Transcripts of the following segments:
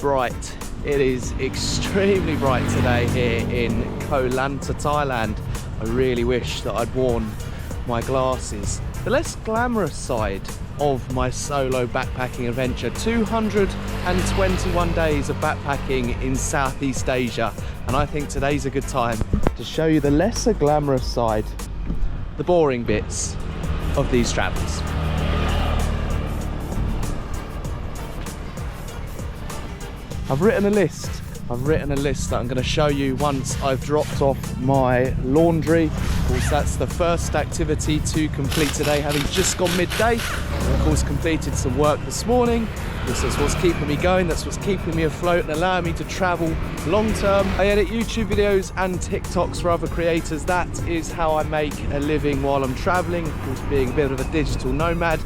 bright. It is extremely bright today here in Lanta, Thailand. I really wish that I'd worn my glasses. The less glamorous side of my solo backpacking adventure, 221 days of backpacking in Southeast Asia, and I think today's a good time to show you the lesser glamorous side, the boring bits of these travels. I've written a list that I'm going to show you once I've dropped off my laundry. Of course, that's the first activity to complete today, having just gone midday. And of course, completed some work this morning. This is what's keeping me going, that's what's keeping me afloat and allowing me to travel long term. I edit YouTube videos and TikToks for other creators. That is how I make a living while I'm traveling, of course being a bit of a digital nomad.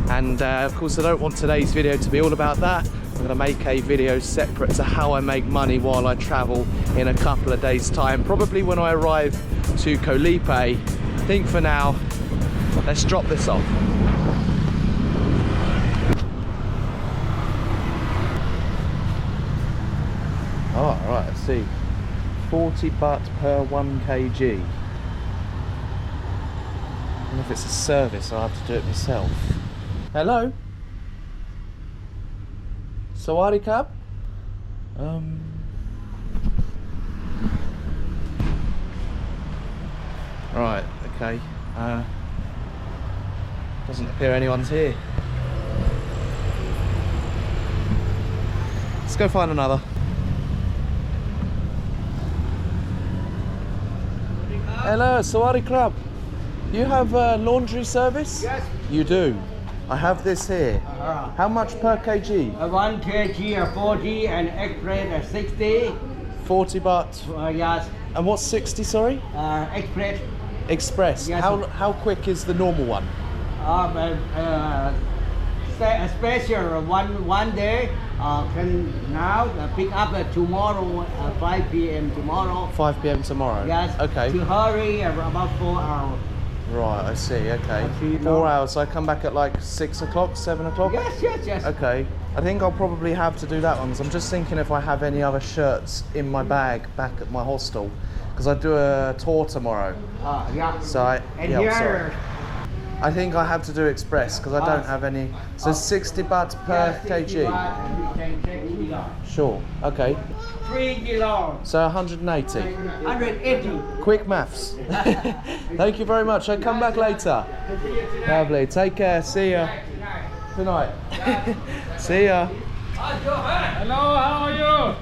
And of course I don't want today's video to be all about that. I'm going to make a video separate to how I make money while I travel in a couple of days time, probably when I arrive to Koh Lipe. I think for now, let's drop this off. Oh, right, I see. 40 baht per 1 kg. I don't know if it's a service, I'll have to do it myself. Hello? Sawadee Krab? Right, okay. Doesn't appear anyone's here. Let's go find another. Hello, Sawadee Krab. You have a laundry service? Yes. You do. I have this here. How much per kg? 1 kg 40 and express 60. 40 baht. Yes. And what's 60, sorry? Express. Express. Yes. How quick is the normal one? Special one day. Can now pick up tomorrow 5 p.m. tomorrow. 5 p.m. tomorrow? Yes. Okay. To hurry about 4 hours. Right, I see, okay. I see, 4 hours, so I come back at like 6 o'clock, 7 o'clock? Yes. Okay. I think I'll probably have to do that one, because I'm just thinking if I have any other shirts in my bag back at my hostel, because I do a tour tomorrow. Yeah. So And yeah, sorry. here. I think I have to do express, because I don't have any. So 60 baht per kg? Sure, okay. 3 kilos. So 180. 180. Quick maths. Thank you very much. I'll come back later. Lovely. Take care. See ya. Good night. See ya. Hello, how are you?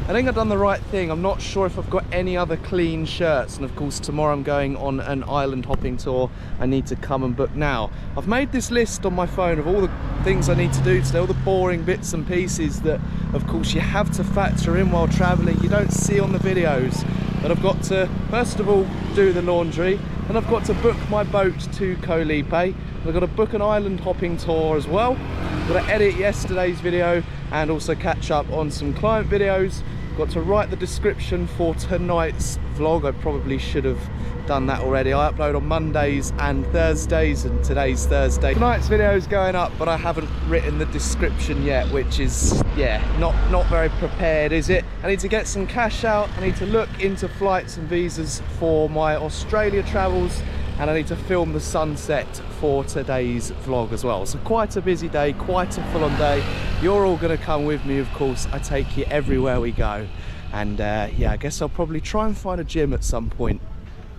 I think I've done the right thing. I'm not sure if I've got any other clean shirts, and of course tomorrow I'm going on an island hopping tour. I need to come and book now. I've made this list on my phone of all the things I need to do today, all the boring bits and pieces that of course you have to factor in while traveling, you don't see on the videos. But I've got to first of all do the laundry, and I've got to book my boat to Koh Lipe. I've got to book an island hopping tour as well. I've got to edit yesterday's video and also catch up on some client videos. Got to write the description for tonight's vlog. I probably should have done that already. I upload on Mondays and Thursdays, and today's Thursday. Tonight's video is going up, but I haven't written the description yet, which is, yeah, not very prepared, is it? I need to get some cash out. I need to look into flights and visas for my Australia travels, and I need to film the sunset for today's vlog as well. So quite a busy day, quite a full-on day. You're all gonna come with me, of course. I take you everywhere we go. And yeah, I guess I'll probably try and find a gym at some point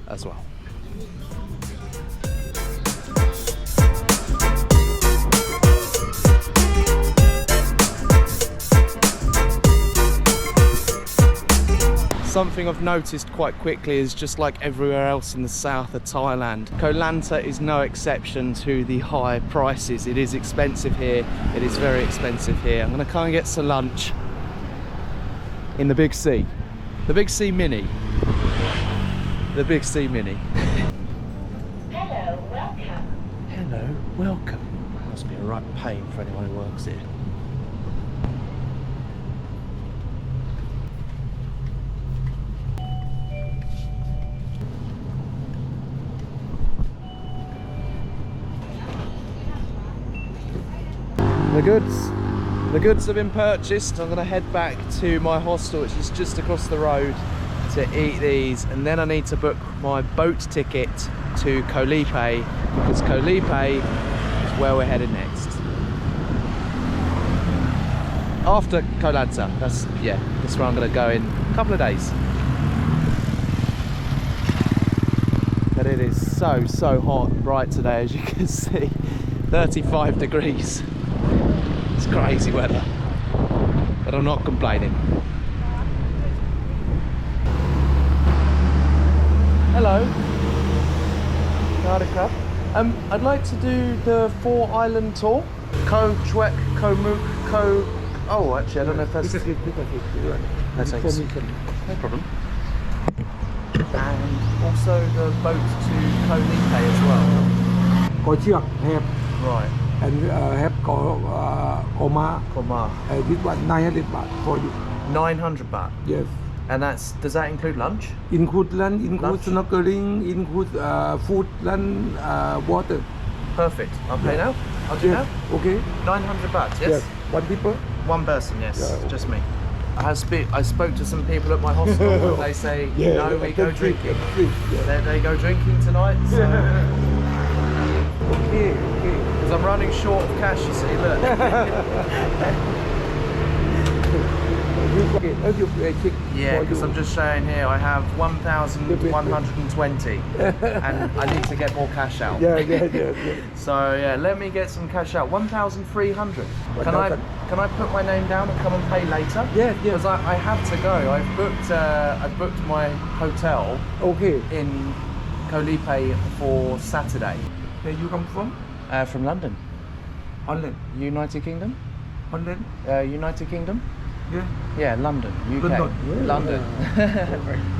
as well. Something I've noticed quite quickly is just like everywhere else in the south of Thailand, Koh Lanta is no exception to the high prices. It is expensive here. It is very expensive here. I'm gonna come and get some lunch in the Big C. The Big C Mini. The Big C Mini. Hello, welcome. Hello, welcome. Must be a right pain for anyone who works here. The goods. The goods have been purchased. I'm gonna head back to my hostel, which is just across the road, to eat these, and then I need to book my boat ticket to Koh Lipe, because Koh Lipe is where we're headed next. After Koh Lanta, that's where I'm gonna go in a couple of days. But it is so hot and bright today, as you can see. 35 degrees. It's crazy weather, but I'm not complaining. Hello. Narika. I'd like to do the 4-island tour. Koh Chwek, Koh Mook, Koh... Oh, actually, I don't know if that's... No, thanks. No problem. And also the boat to Koh Lipe as well. có chiếc hẹp Right. and hẹp có má. Koma. This one 900 baht for you. 900 baht. Yes. And does that include lunch? Include lunch, include Lunch. snorkeling, include food, lunch, water. Perfect. I'll pay now. I'll do Yes. now. Okay. 900 baht, yes? Yes. One people. One person, yes. Yeah. Just me. I spoke to some people at my hostel and they say, no, we go drinking. They go drinking tonight, so... Okay. Because I'm running short of cash, you see, look. Yeah, because I'm just showing here, I have 1,120 and I need to get more cash out. Yeah. So yeah, let me get some cash out. 1,300. Can I put my name down and come and pay later? Yeah. Because I have to go. I've booked my hotel Okay. in Koh Lipe for Saturday. Where you come from? From London. Holland. United Kingdom? Holland. United Kingdom? Yeah. Yeah, London, UK. London. Yeah. London.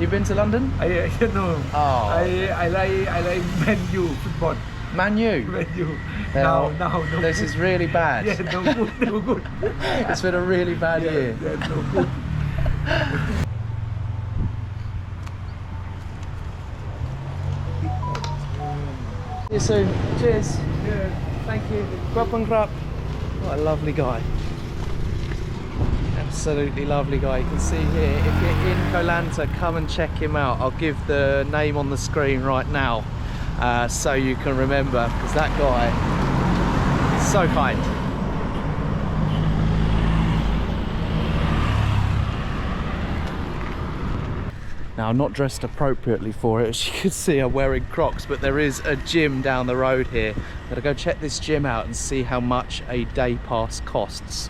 You've been to London? I know. Oh. I like Man U football. Man U. Man U. Now, No. this is really bad. Yeah, no good. It's been a really bad year. Yeah, no good. See you soon. Cheers. Yeah. Thank you. Grub and grub. What a lovely guy. Absolutely lovely guy. You can see here, if you're in Koh Lanta, come and check him out. I'll give the name on the screen right now so you can remember, because that guy is so kind. Now, I'm not dressed appropriately for it. As you can see, I'm wearing Crocs, but there is a gym down the road here. I'm gonna go check this gym out and see how much a day pass costs.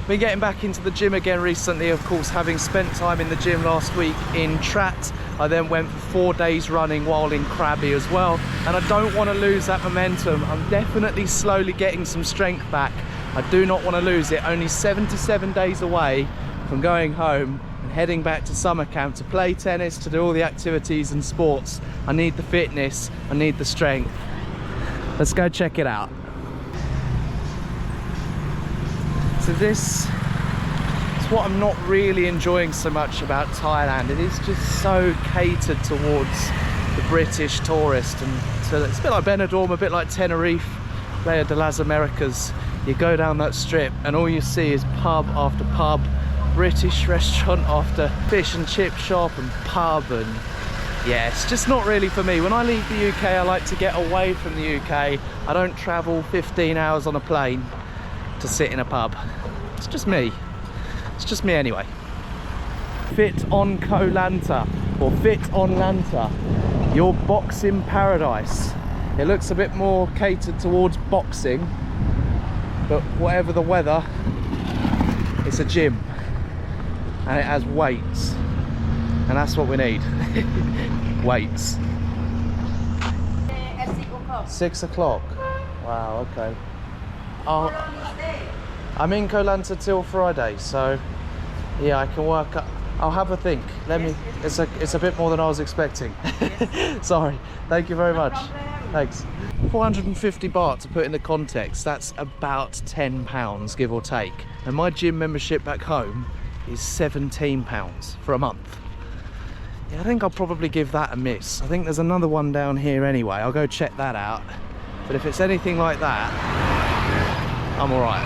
Been getting back into the gym again recently, of course, having spent time in the gym last week in Trat. I then went for 4 days running while in Krabi as well, and I don't want to lose that momentum. I'm definitely slowly getting some strength back. I do not want to lose it. Only 77 days away from going home and heading back to summer camp to play tennis, to do all the activities and sports. I need the fitness, I need the strength. Let's go check it out. So this is what I'm not really enjoying so much about Thailand. It is just so catered towards the British tourist, and so it's a bit like Benidorm, a bit like Tenerife, Playa de las Americas. You go down that strip and all you see is pub after pub, British restaurant after fish and chip shop and pub, and yeah, it's just not really for me. When I leave the UK, I like to get away from the UK. I don't travel 15 hours on a plane to sit in a pub. It's just me. It's just me anyway. Fit on Koh Lanta, or Fit on Lanta, your boxing paradise. It looks a bit more catered towards boxing, but whatever the weather, it's a gym and it has weights, and that's what we need. Weights. At 6 o'clock. 6 o'clock. Wow, okay. I'm in Koh Lanta till Friday, so yeah, I can work up. I'll have a think. It's a bit more than I was expecting. Sorry. Thank you very much. Thanks. 450 baht, to put in the context, that's about £10, give or take. And my gym membership back home is £17 for a month. Yeah, I think I'll probably give that a miss. I think there's another one down here anyway. I'll go check that out. But if it's anything like that, I'm all right.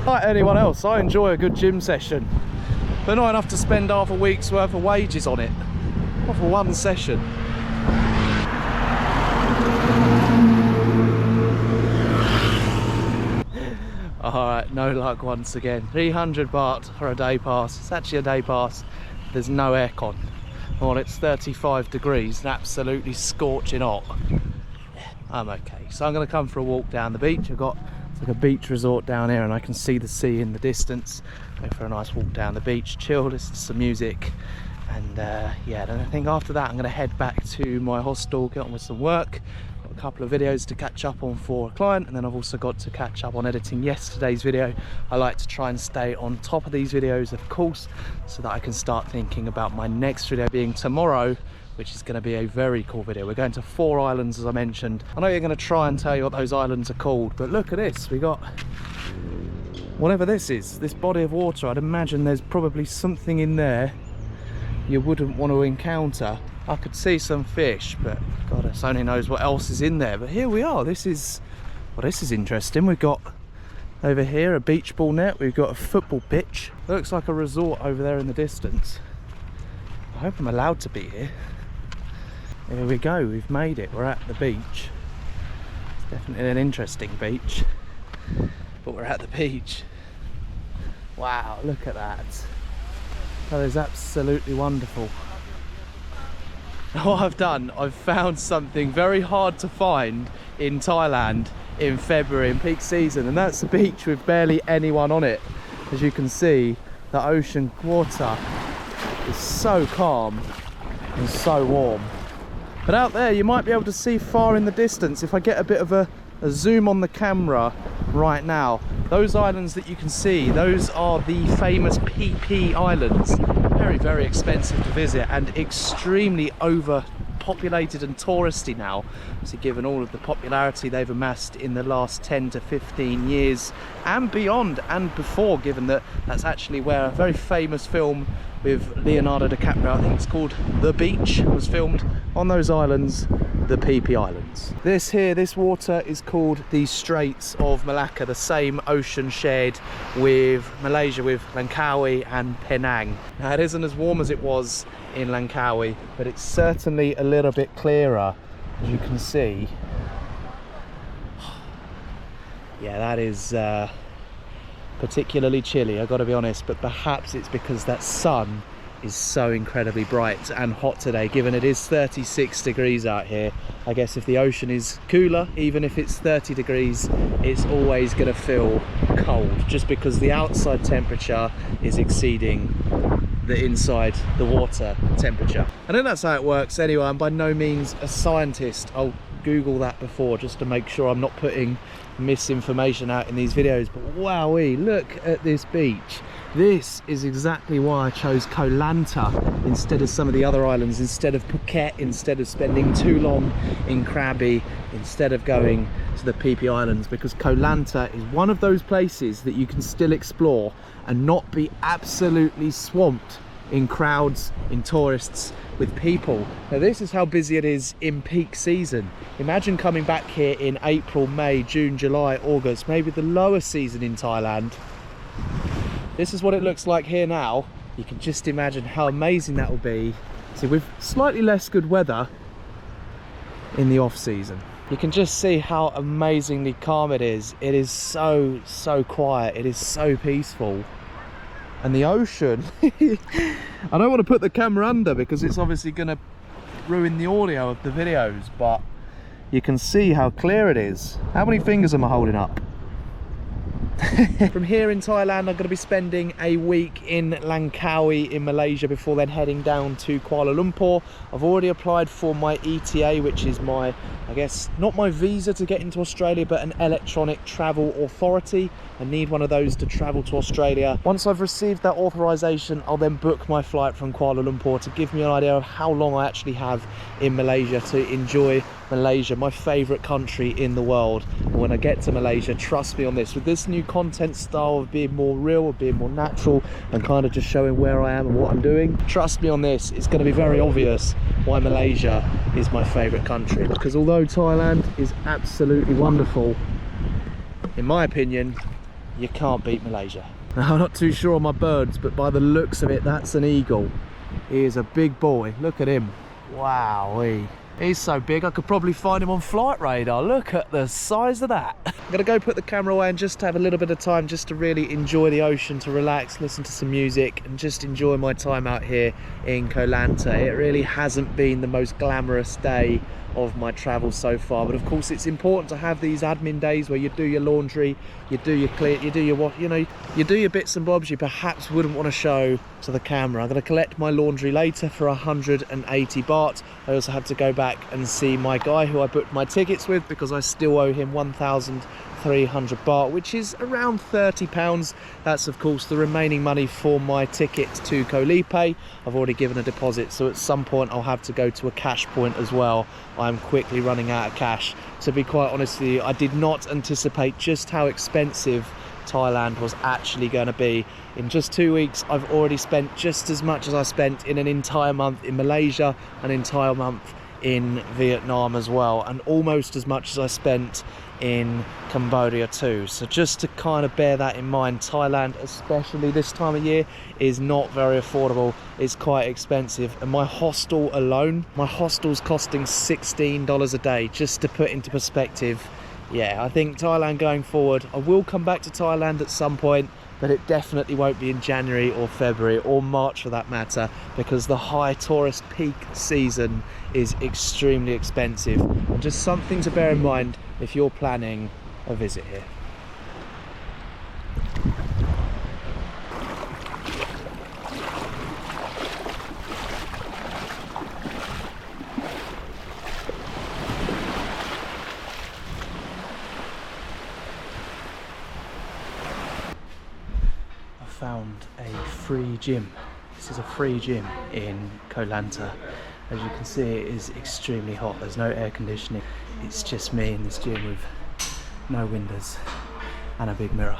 Like anyone else, I enjoy a good gym session, but not enough to spend half a week's worth of wages on it. Not for one session. Alright, no luck once again. 300 baht for a day pass. It's actually a day pass. There's no aircon. Well, it's 35 degrees and absolutely scorching hot. I'm okay. So I'm going to come for a walk down the beach. I've got like a beach resort down here and I can see the sea in the distance. Go for a nice walk down the beach, chill, listen to some music. And yeah, then I think after that I'm going to head back to my hostel, get on with some work. Got a couple of videos to catch up on for a client, and then I've also got to catch up on editing yesterday's video. I like to try and stay on top of these videos, of course, so that I can start thinking about my next video being tomorrow, which is going to be a very cool video. We're going to 4 islands, as I mentioned. I know you're going to try and tell you what those islands are called, but look at this. We got whatever this is, this body of water. I'd imagine there's probably something in there you wouldn't want to encounter. I could see some fish, but God, us only knows what else is in there. But here we are. This is, well, this is interesting. We've got over here a beach ball net. We've got a football pitch. Looks like a resort over there in the distance. I hope I'm allowed to be here. Here we go, we've made it. We're at the beach. It's definitely an interesting beach, but we're at the beach. Wow, look at that. That is absolutely wonderful. What I've done, I've found something very hard to find in Thailand in February, in peak season, and that's a beach with barely anyone on it. As you can see, the ocean water is so calm and so warm. But out there you might be able to see far in the distance, if I get a bit of a zoom on the camera right now, those islands that you can see, those are the famous PP Islands. Very, very expensive to visit and extremely overpopulated and touristy now. So given all of the popularity they've amassed in the last 10 to 15 years and beyond and before, given that that's actually where a very famous film with Leonardo DiCaprio, I think it's called The Beach, was filmed on those islands, the PP Islands. This here, this water is called the Straits of Malacca, the same ocean shared with Malaysia, with Langkawi and Penang. Now it isn't as warm as it was in Langkawi, but it's certainly a little bit clearer, as you can see. Yeah, that is particularly chilly, I've got to be honest, but perhaps it's because that sun is so incredibly bright and hot today, given it is 36 degrees out here. I guess if the ocean is cooler, even if it's 30 degrees, it's always going to feel cold, just because the outside temperature is exceeding the inside, the water temperature. I think that's how it works anyway. I'm by no means a scientist. I'll Google that before just to make sure I'm not putting misinformation out in these videos, but wowee, look at this beach. This is exactly why I chose Koh Lanta instead of some of the other islands, instead of Phuket, instead of spending too long in Krabi, instead of going to the PP Islands, because Koh Lanta is one of those places that you can still explore and not be absolutely swamped in crowds, in tourists, with people. Now this is how busy it is in peak season. Imagine coming back here in April, May, June, July, August, maybe the lower season in Thailand. This is what it looks like here now. You can just imagine how amazing that will be. See, with slightly less good weather in the off season. You can just see how amazingly calm it is. It is so, so quiet. It is so peaceful. And the ocean, I don't want to put the camera under because it's obviously going to ruin the audio of the videos, but you can see how clear it is. How many fingers am I holding up? From here in Thailand, I'm going to be spending a week in Langkawi in Malaysia before then heading down to Kuala Lumpur. I've already applied for my ETA, which is my, I guess, not my visa to get into Australia, but an electronic travel authority. I need one of those to travel to Australia. Once I've received that authorization, I'll then book my flight from Kuala Lumpur to give me an idea of how long I actually have in Malaysia to enjoy Malaysia, my favorite country in the world. And when I get to Malaysia, trust me on this, with this new content style of being more real, of being more natural, and kind of just showing where I am and what I'm doing, trust me on this, it's going to be very obvious why Malaysia is my favorite country. Because although Thailand is absolutely wonderful, in my opinion, you can't beat Malaysia. Now, I'm not too sure on my birds, but by the looks of it, that's an eagle. He is a big boy. Look at him. Wowee. He's so big I could probably find him on flight radar. Look at the size of that. I'm gonna go put the camera away and just have a little bit of time just to really enjoy the ocean, to relax, listen to some music and just enjoy my time out here in Koh Lanta. It really hasn't been the most glamorous day of my travels so far, but of course it's important to have these admin days where you do your laundry, you do your clean, you do your what, you know, you do your bits and bobs you perhaps wouldn't want to show to the camera. I'm going to collect my laundry later for 180 baht. I also have to go back and see my guy who I booked my tickets with because I still owe him 1,300 baht, which is around £30. That's of course the remaining money for my ticket to Koh Lipe. I've already given a deposit, so at some point I'll have to go to a cash point as well. I'm quickly running out of cash. To be quite honest with you, I did not anticipate just how expensive Thailand was actually going to be. In just 2 weeks I've already spent just as much as I spent in an entire month in Malaysia, an entire month in Vietnam as well, and almost as much as I spent in Cambodia too. So just to kind of bear that in mind, Thailand, especially this time of year, is not very affordable. It's quite expensive, and my hostel alone, my hostel's costing $16 a day. Just to put into perspective, yeah, I think Thailand going forward, I will come back to Thailand at some point, but it definitely won't be in January or February or March for that matter, because the high tourist peak season is extremely expensive. And just something to bear in mind if you're planning a visit here. Found a free gym. This is a free gym in Koh Lanta. As you can see, it is extremely hot. There's no air conditioning. It's just me in this gym with no windows and a big mirror.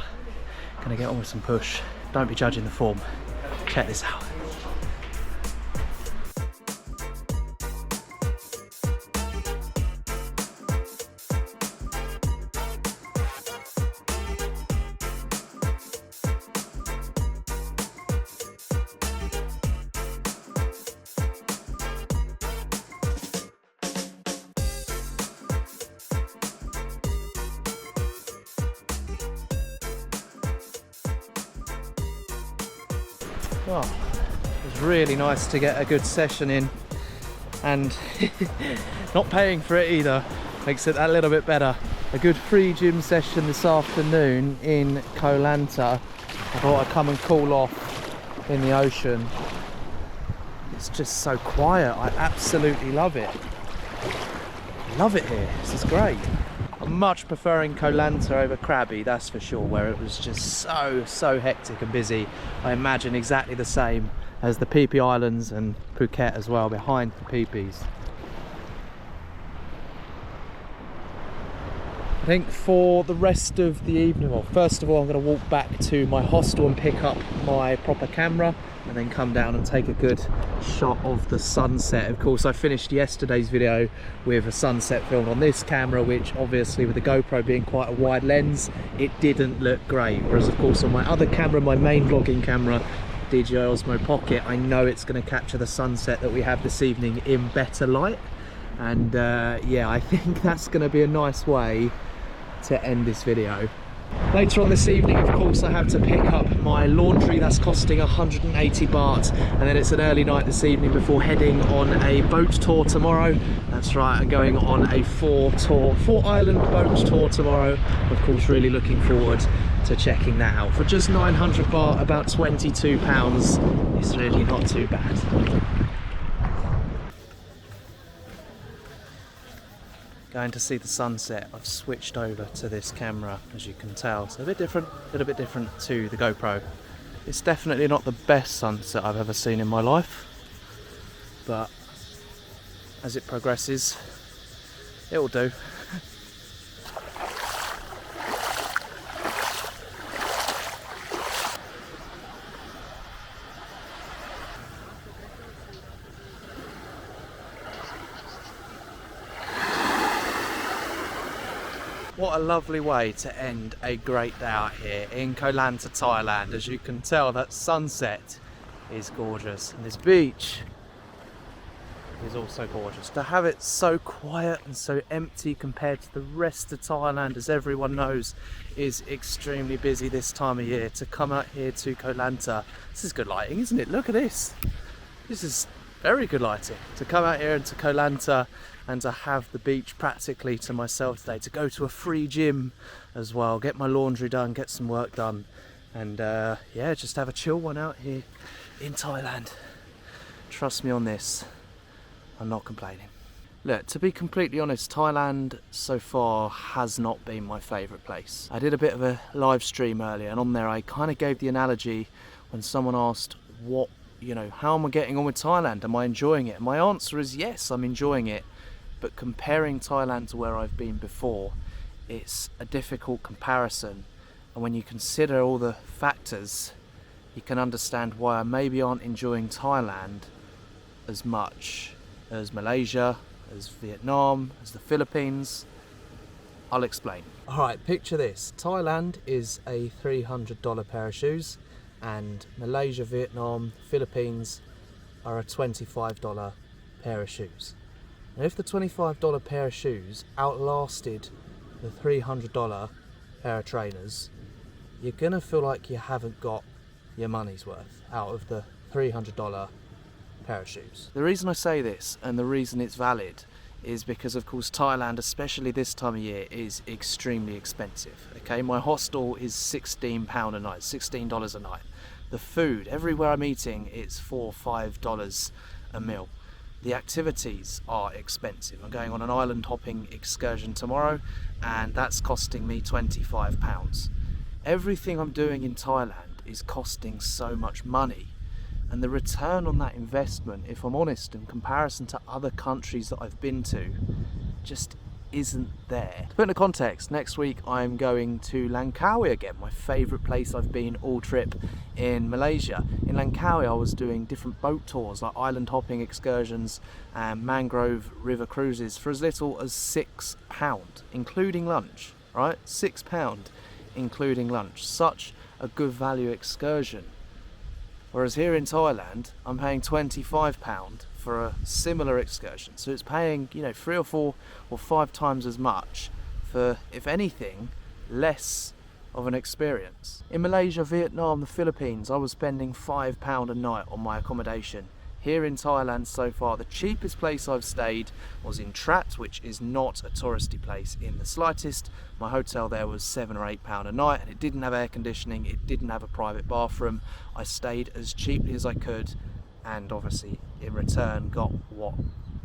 Gonna get on with some push. Don't be judging the form. Check this out. Oh, it was really nice to get a good session in, and not paying for it either makes it that little bit better. A good free gym session this afternoon in Koh Lanta. I thought I'd come and cool off in the ocean. It's just so quiet. I absolutely love it. Love it here. This is great. I'm much preferring Koh Lanta over Krabi, that's for sure, where it was just so hectic and busy. I imagine exactly the same as the Phi Phi Islands and Phuket as well, behind the Phi Phis. I think for the rest of the evening, well, first of all I'm going to walk back to my hostel and pick up my proper camera, and then come down and take a good shot of the sunset. Of course, I finished yesterday's video with a sunset filmed on this camera, which obviously with the GoPro being quite a wide lens, it didn't look great. Whereas of course on my other camera, my main vlogging camera, DJI Osmo Pocket, I know it's going to capture the sunset that we have this evening in better light. And yeah, I think that's going to be a nice way to end this video. Later on this evening, of course, I have to pick up my laundry. That's costing 180 baht, and then it's an early night this evening before heading on a boat tour tomorrow. That's right, I'm going on a four island boat tour tomorrow. Of course, really looking forward to checking that out. For just 900 baht, about £22, it's really not too bad. Going to see the sunset, I've switched over to this camera, as you can tell. So a bit different, a little bit different to the GoPro. It's definitely not the best sunset I've ever seen in my life, but as it progresses, it'll do. What a lovely way to end a great day out here in Koh Lanta, Thailand. As you can tell, that sunset is gorgeous, and this beach is also gorgeous. To have it so quiet and so empty compared to the rest of Thailand, as everyone knows, is extremely busy this time of year. To come out here to Koh Lanta, this is good lighting, isn't it? Look at this. This is very good lighting. To come out here into Koh Lanta and to have the beach practically to myself today, to go to a free gym as well, get my laundry done, get some work done, and yeah, just have a chill one out here in Thailand. Trust me on this, I'm not complaining. Look, to be completely honest, Thailand so far has not been my favourite place. I did a bit of a live stream earlier, and on there I kind of gave the analogy when someone asked how am I getting on with Thailand? Am I enjoying it? And my answer is yes, I'm enjoying it. But comparing Thailand to where I've been before, it's a difficult comparison. And when you consider all the factors, you can understand why I maybe aren't enjoying Thailand as much as Malaysia, as Vietnam, as the Philippines. I'll explain. Alright, picture this. Thailand is a $300 pair of shoes, and Malaysia, Vietnam, Philippines are a $25 pair of shoes. And if the $25 pair of shoes outlasted the $300 pair of trainers, you're gonna feel like you haven't got your money's worth out of the $300 pair of shoes. The reason I say this, and the reason it's valid, is because of course Thailand, especially this time of year, is extremely expensive. Okay, my hostel is £16 a night, $16 a night. The food, everywhere I'm eating, it's $4 or $5 a meal. The activities are expensive. I'm going on an island hopping excursion tomorrow, and that's costing me £25. Everything I'm doing in Thailand is costing so much money, and the return on that investment, if I'm honest, in comparison to other countries that I've been to, just isn't there. To put into context, next week I'm going to Langkawi again, my favourite place I've been all trip in Malaysia. In Langkawi I was doing different boat tours, like island hopping excursions and mangrove river cruises for as little as £6, including lunch, right? £6 including lunch. Such a good value excursion. Whereas here in Thailand, I'm paying £25 for a similar excursion. So it's paying, 3 or 4 or 5 times as much for, if anything, less of an experience. In Malaysia, Vietnam, the Philippines, I was spending £5 a night on my accommodation. Here in Thailand so far, the cheapest place I've stayed was in Trat, which is not a touristy place in the slightest. My hotel there was £7 or £8 a night, and it didn't have air conditioning, it didn't have a private bathroom. I stayed as cheaply as I could, and obviously in return got what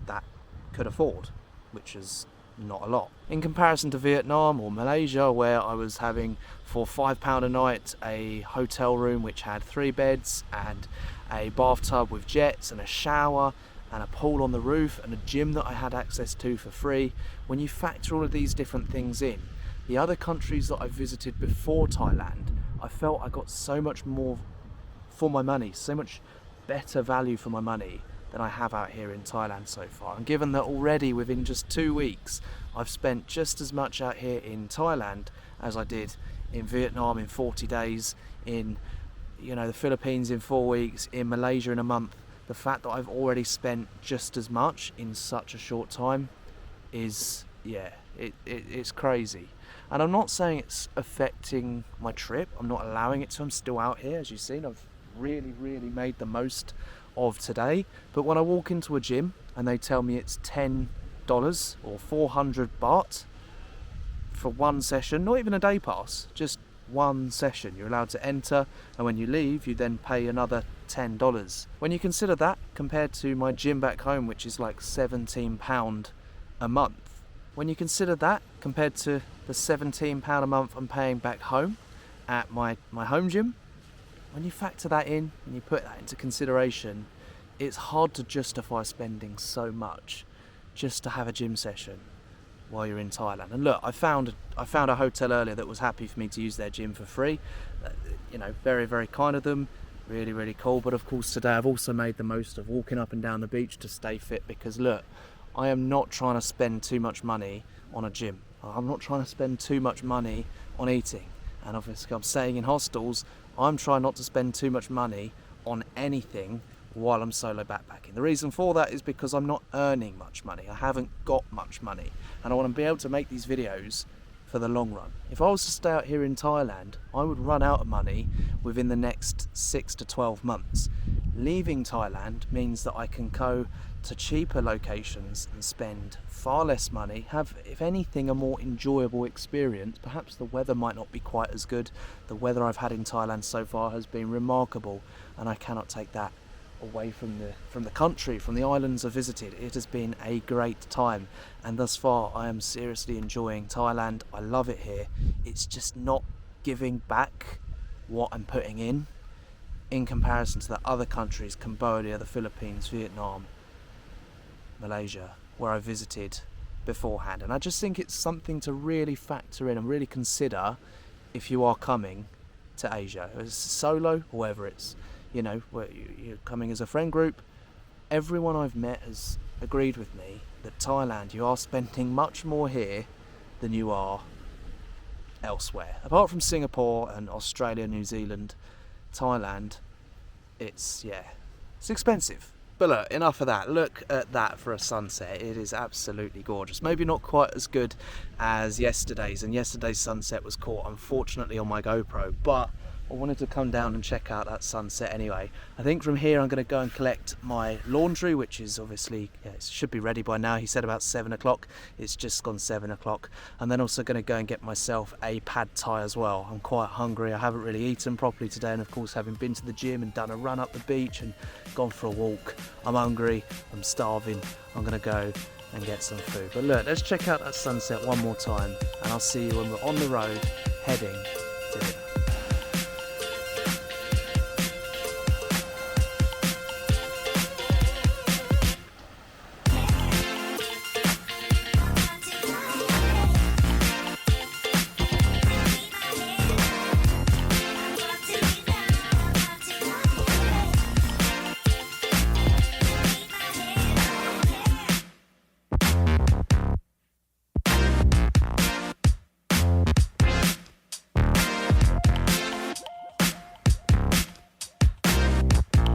that could afford, which is not a lot. In comparison to Vietnam or Malaysia, where I was having for £5 a night a hotel room which had 3 beds and a bathtub with jets and a shower and a pool on the roof and a gym that I had access to for free. When you factor all of these different things in, the other countries that I visited before Thailand, I felt I got so much more for my money, so much better value for my money than I have out here in Thailand so far. And given that already within just 2 weeks I've spent just as much out here in Thailand as I did in Vietnam in 40 days, in the Philippines in 4 weeks, in Malaysia in a month, the fact that I've already spent just as much in such a short time is, it's crazy. And I'm not saying it's affecting my trip, I'm not allowing it to, I'm still out here. As you've seen, I've really made the most of today. But when I walk into a gym and they tell me it's $10 or 400 baht for one session, not even a day pass, just one session, you're allowed to enter, and when you leave you then pay another $10. When you consider that compared to my gym back home, which is like £17 a month, when you consider that compared to the £17 a month I'm paying back home at my home gym, when you factor that in and you put that into consideration, it's hard to justify spending so much just to have a gym session while you're in Thailand. And look, I found a hotel earlier that was happy for me to use their gym for free. Very kind of them, really cool. But of course today I've also made the most of walking up and down the beach to stay fit, because look, I am not trying to spend too much money on a gym. I'm not trying to spend too much money on eating. And obviously I'm staying in hostels. I'm trying not to spend too much money on anything while I'm solo backpacking. The reason for that is because I'm not earning much money. I haven't got much money. And I want to be able to make these videos for the long run. If I was to stay out here in Thailand, I would run out of money within the next 6 to 12 months. Leaving Thailand means that I can go to cheaper locations and spend far less money, have, if anything, a more enjoyable experience. Perhaps the weather might not be quite as good. The weather I've had in Thailand so far has been remarkable, and I cannot take that away from the country, from the islands I've visited. It has been a great time, and thus far I am seriously enjoying Thailand. I love it here. It's just not giving back what I'm putting in comparison to the other countries, Cambodia, the Philippines, Vietnam, Malaysia, where I visited beforehand. And I just think it's something to really factor in and really consider if you are coming to Asia, as solo or whether it's, you know, where you're coming as a friend group. Everyone I've met has agreed with me that Thailand, you are spending much more here than you are elsewhere. Apart from Singapore and Australia, New Zealand, Thailand, it's expensive. But look, enough of that. Look at that for a sunset. It is absolutely gorgeous. Maybe not quite as good as yesterday's, and yesterday's sunset was caught, unfortunately, on my GoPro, but I wanted to come down and check out that sunset anyway. I think from here I'm going to go and collect my laundry, which is obviously, it should be ready by now. He said about 7 o'clock. It's just gone 7 o'clock. And then also going to go and get myself a pad thai as well. I'm quite hungry. I haven't really eaten properly today, and of course, having been to the gym and done a run up the beach and gone for a walk, I'm hungry, I'm starving. I'm going to go and get some food. But look, let's check out that sunset one more time, and I'll see you when we're on the road heading to dinner.